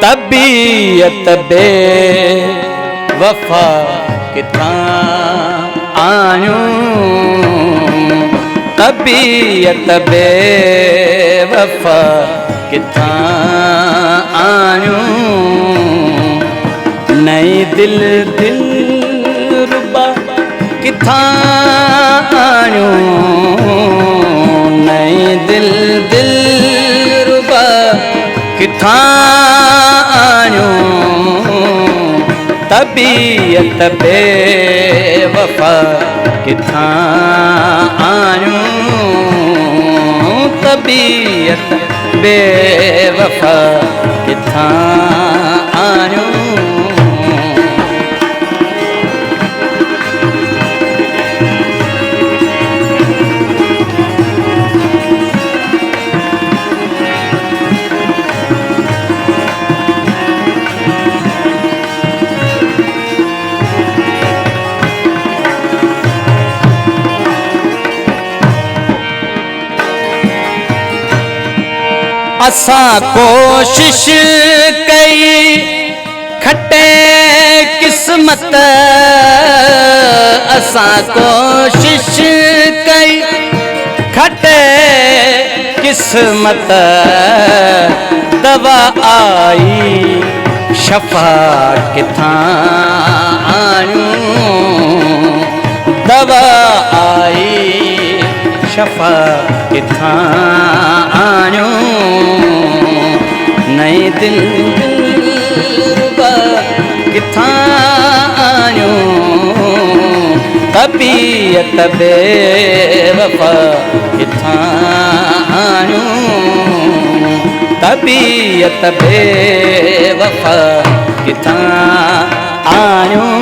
तबीयत बे वफा किथां आयूं, तबीयत बे वफा किथां आयूं, नई दिल रुबा किथां आयूं, नई दिल रुबा किथां आयूं, तबीयत बे वफा किथां आयूं, तबीयत बे वफा किथां आयूं। असां कोशिश कई खटे किस्मत, असां कोशिश कई खटे किस्मत, दवा आई शफा किथां आयूं, दवा आई शफा किथां आयूं, नई दिल रुबा किथां आयूं, तबीयत बे वफा किथां आयूं, तबीयत बे वफा किथां आयूं।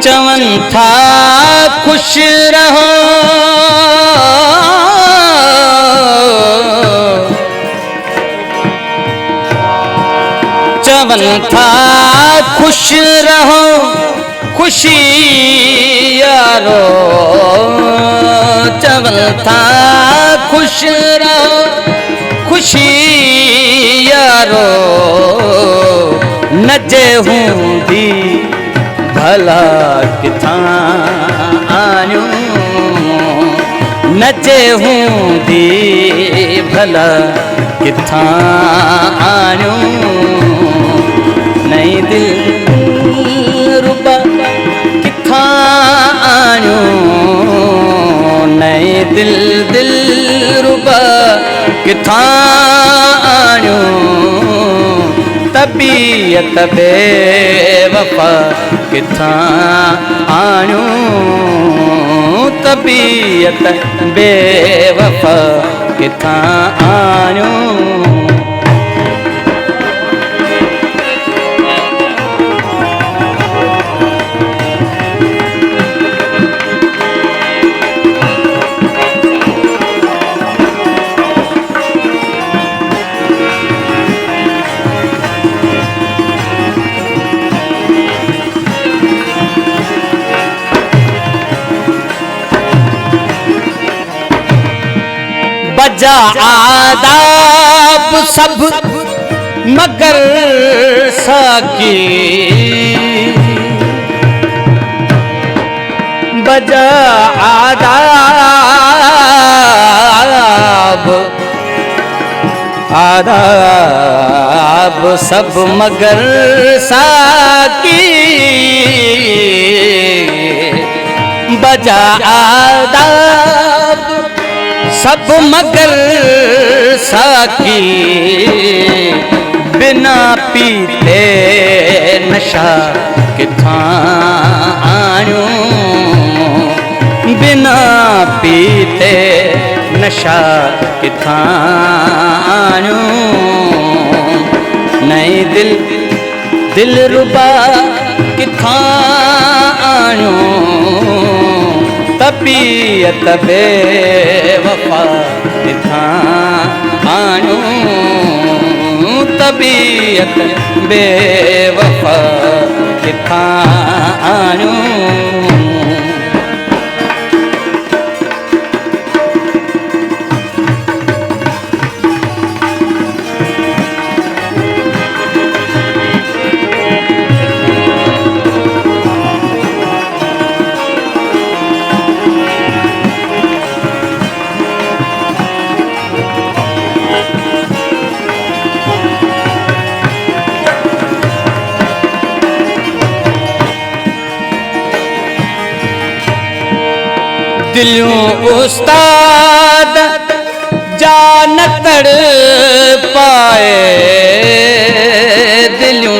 चवन था खुश रहो, चवन था खुश रहो, खुशी यारो, चवन था खुश रहो, खुशी यारो, नजे हूंदी भला किथां आयूं, नचे हूंदी भला किथां आयूं, नई दिल रुबा किथां आयूं, नई दिल रुबा किथां आयूं, तबीयत बे वफा किथां आयूं, तबीयत बे वफा किथां आयूं। बजा आदाब सब मगर साकी, बजा आदाब सब मगर साकी, बजा आदाब सब मगर साकी, बिना पीते नशा किथां आयूं, बिना पीते नशा किथां आयूं। नहीं दिल दिल रुबा किथां आयूं, तबीयत बेवफा किथां आयूं, तबीयत बेवफा किथां आयूं। दिलियों उस्ताद जान तड़ पाए, दिलियों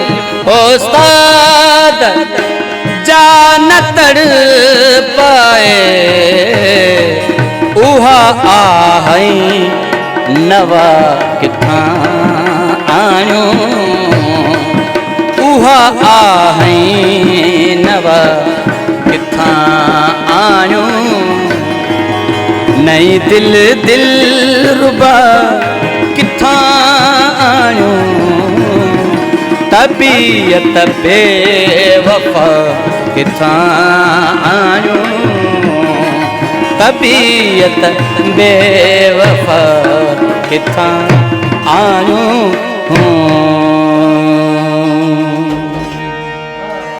उस्ताद जान तड़ पाए, उहा आहई नवा किथां आयूं, उहा आहई नवा किथां आयूं। नहीं दिल दिल रुबा किथां आयूं, तबीयत बेवफा किथां आयूं, तबीयत बेवफा किथां आयूं।